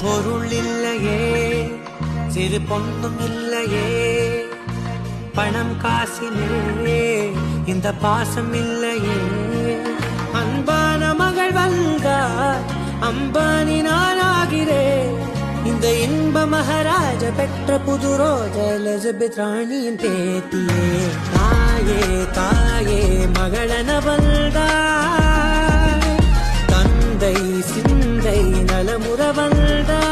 பொருள் இல்லையே, சிறு பொண்ணும் இல்லையே, பணம் காசிலே இந்த பாசம் இல்லையே. அன்பான மகள் வந்தார், அம்பானி நானாகிறேன். இந்த இன்ப மகாராஜ பெற்ற புது ரோஜ எலிசபெத் ராணியின் பேத்தியே. தாயே தாயே மகளன வந்தாய், தந்தை சிந்தை நலமுற வந்தாய்.